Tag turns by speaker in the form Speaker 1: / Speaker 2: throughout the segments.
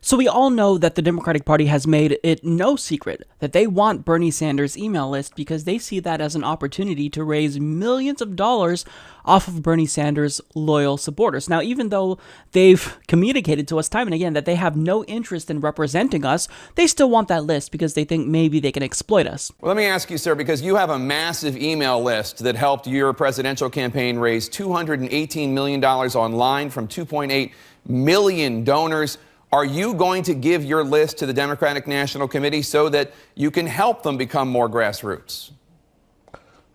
Speaker 1: So we all know that the Democratic Party has made it no secret that they want Bernie Sanders' email list because they see that as an opportunity to raise millions of dollars off of Bernie Sanders' loyal supporters. Now, even though they've communicated to us time and again that they have no interest in representing us, they still want that list because they think maybe they can exploit us.
Speaker 2: Well, let me ask you, sir, because you have a massive email list that helped your presidential campaign raise $218 million online from 2.8 million donors. Are you going to give your list to the Democratic National Committee so that you can help them become more grassroots?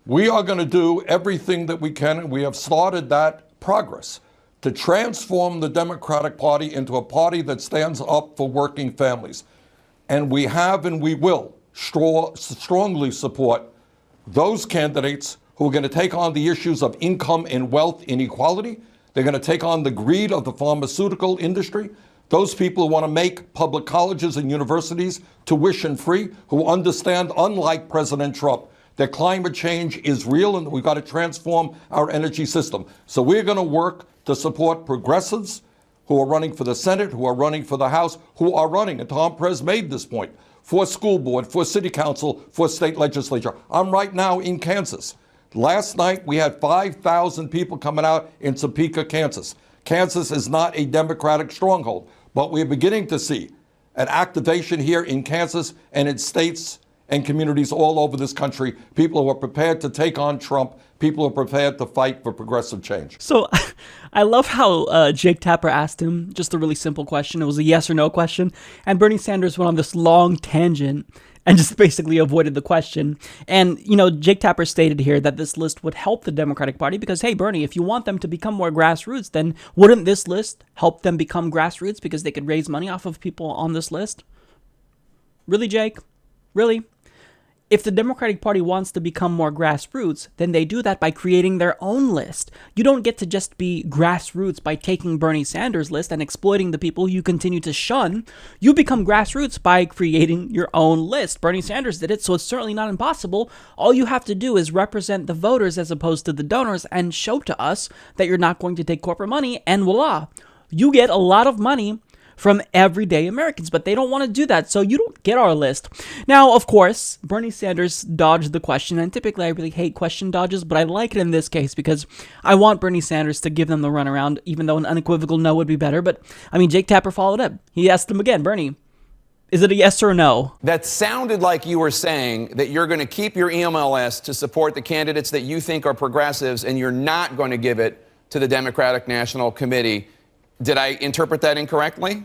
Speaker 3: We are going to do everything that we can, and we have started that progress to transform the Democratic Party into a party that stands up for working families. And we have and we will strongly support those candidates who are going to take on the issues of income and wealth inequality. They're going to take on the greed of the pharmaceutical industry. Those people who want to make public colleges and universities tuition-free, who understand, unlike President Trump, that climate change is real and we've got to transform our energy system. So we're going to work to support progressives who are running for the Senate, who are running for the House, who are running, and Tom Perez made this point, for school board, for city council, for state legislature. I'm right now in Kansas. Last night, we had 5,000 people coming out in Topeka, Kansas. Kansas is not a Democratic stronghold, but we're beginning to see an activation here in Kansas and in states and communities all over this country. People who are prepared to take on Trump, people who are prepared to fight for progressive change.
Speaker 1: So I love how Jake Tapper asked him just a really simple question. It was a yes or no question. And Bernie Sanders went on this long tangent and just basically avoided the question. And, you know, Jake Tapper stated here that this list would help the Democratic Party because, hey, Bernie, if you want them to become more grassroots, then wouldn't this list help them become grassroots because they could raise money off of people on this list? Really, Jake? Really? If the Democratic Party wants to become more grassroots, then they do that by creating their own list. You don't get to just be grassroots by taking Bernie Sanders' list and exploiting the people you continue to shun. You become grassroots by creating your own list. Bernie Sanders did it, so it's certainly not impossible. All you have to do is represent the voters as opposed to the donors and show to us that you're not going to take corporate money, and voila, you get a lot of money from everyday Americans, but they don't want to do that, so you don't get our list. Now, of course, Bernie Sanders dodged the question, and typically I really hate question dodges, but I like it in this case because I want Bernie Sanders to give them the runaround, even though an unequivocal no would be better. But, I mean, Jake Tapper followed up. He asked him again, Bernie, is it a yes or a no?
Speaker 2: That sounded like you were saying that you're going to keep your email list to support the candidates that you think are progressives, and you're not going to give it to the Democratic National Committee. Did I interpret that incorrectly?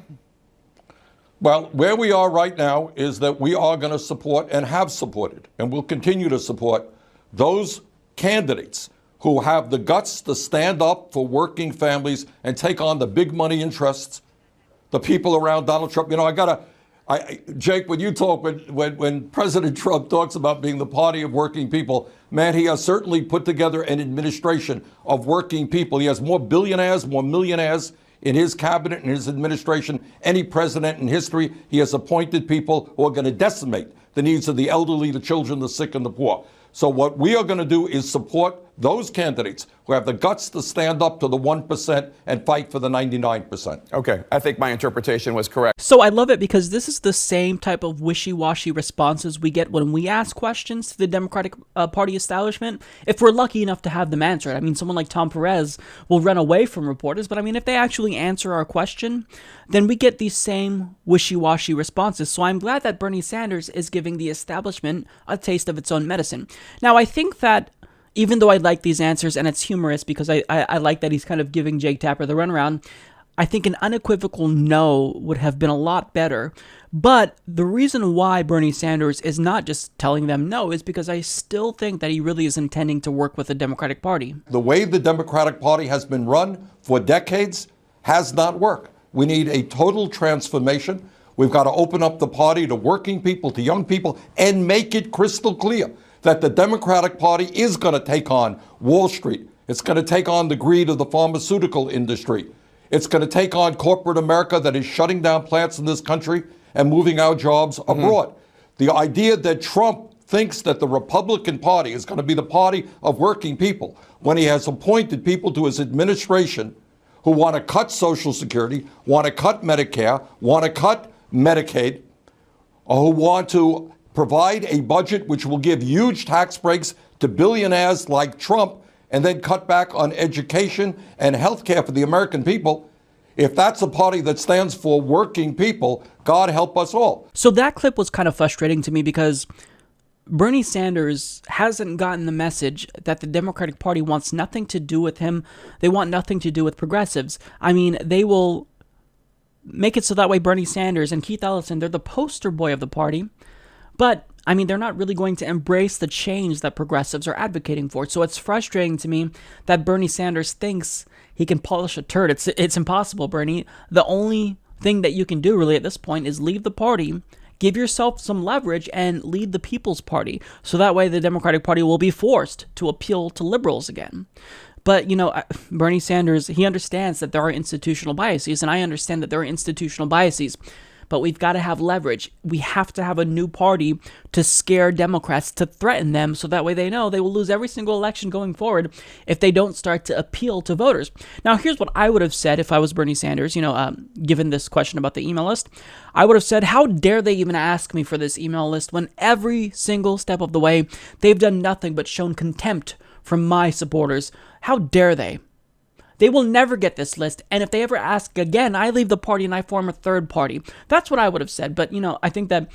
Speaker 3: Well, where we are right now is that we are going to support and have supported and will continue to support those candidates who have the guts to stand up for working families and take on the big money interests, the people around Donald Trump. You know, Jake, when you talk, when President Trump talks about being the party of working people, man, he has certainly put together an administration of working people. He has more billionaires, more millionaires in his cabinet and his administration, any president in history. He has appointed people who are going to decimate the needs of the elderly, the children, the sick, and the poor. So what we are going to do is support those candidates who have the guts to stand up to the 1% and fight for the 99%.
Speaker 2: Okay, I think my interpretation was correct.
Speaker 1: So I love it because this is the same type of wishy-washy responses we get when we ask questions to the Democratic Party establishment, if we're lucky enough to have them answered. I mean, someone like Tom Perez will run away from reporters, but I mean, if they actually answer our question, then we get these same wishy-washy responses. So I'm glad that Bernie Sanders is giving the establishment a taste of its own medicine. Now, I think that even though I like these answers, and it's humorous because I like that he's kind of giving Jake Tapper the runaround, I think an unequivocal no would have been a lot better. But the reason why Bernie Sanders is not just telling them no is because I still think that he really is intending to work with the Democratic Party.
Speaker 3: The way the Democratic Party has been run for decades has not worked. We need a total transformation. We've got to open up the party to working people, to young people, and make it crystal clear that the Democratic Party is going to take on Wall Street. It's going to take on the greed of the pharmaceutical industry. It's going to take on corporate America that is shutting down plants in this country and moving our jobs abroad. The idea that Trump thinks that the Republican Party is going to be the party of working people when he has appointed people to his administration who want to cut Social Security, want to cut Medicare, want to cut Medicaid, or who want to provide a budget which will give huge tax breaks to billionaires like Trump and then cut back on education and health care for the American people. If that's a party that stands for working people, God help us all.
Speaker 1: So that clip was kind of frustrating to me because Bernie Sanders hasn't gotten the message that the Democratic Party wants nothing to do with him. They want nothing to do with progressives. I mean, they will make it so that way Bernie Sanders and Keith Ellison, they're the poster boy of the party. But, I mean, they're not really going to embrace the change that progressives are advocating for. So it's frustrating to me that Bernie Sanders thinks he can polish a turd. It's impossible, Bernie. The only thing that you can do really at this point is leave the party, give yourself some leverage, and lead the People's Party. So that way the Democratic Party will be forced to appeal to liberals again. But, you know, Bernie Sanders, he understands that there are institutional biases, and I understand that there are institutional biases. But we've got to have leverage. We have to have a new party to scare Democrats, to threaten them, so that way they know they will lose every single election going forward if they don't start to appeal to voters. Now, here's what I would have said if I was Bernie Sanders, given this question about the email list. I would have said, how dare they even ask me for this email list when every single step of the way they've done nothing but shown contempt from my supporters? How dare they? They will never get this list, and if they ever ask again, I leave the party and I form a third party. That's what I would have said, but, I think that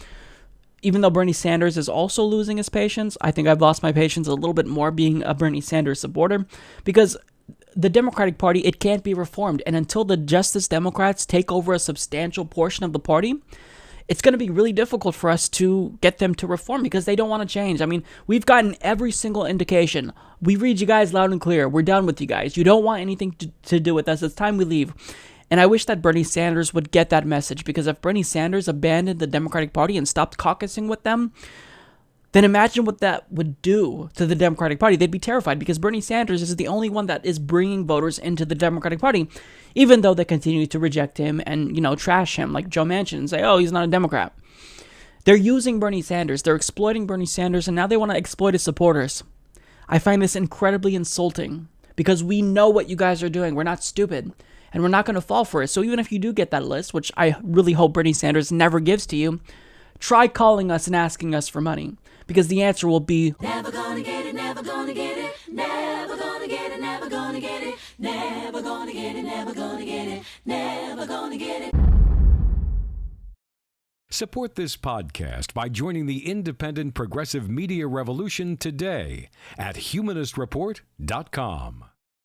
Speaker 1: even though Bernie Sanders is also losing his patience, I think I've lost my patience a little bit more being a Bernie Sanders supporter, because the Democratic Party, it can't be reformed, and until the Justice Democrats take over a substantial portion of the party, it's going to be really difficult for us to get them to reform because they don't want to change. I mean, we've gotten every single indication. We read you guys loud and clear. We're done with you guys. You don't want anything to do with us. It's time we leave. And I wish that Bernie Sanders would get that message, because if Bernie Sanders abandoned the Democratic Party and stopped caucusing with them, then imagine what that would do to the Democratic Party. They'd be terrified, because Bernie Sanders is the only one that is bringing voters into the Democratic Party, even though they continue to reject him and, trash him like Joe Manchin and say, oh, he's not a Democrat. They're using Bernie Sanders. They're exploiting Bernie Sanders, and now they want to exploit his supporters. I find this incredibly insulting, because we know what you guys are doing. We're not stupid, and we're not going to fall for it. So even if you do get that list, which I really hope Bernie Sanders never gives to you, try calling us and asking us for money. Because the answer will be,
Speaker 4: never gonna get it, never gonna get it, never gonna get it, never gonna get it, never gonna get it, never gonna get it, never gonna get it.
Speaker 5: Support this podcast by joining the independent progressive media revolution today at humanistreport.com.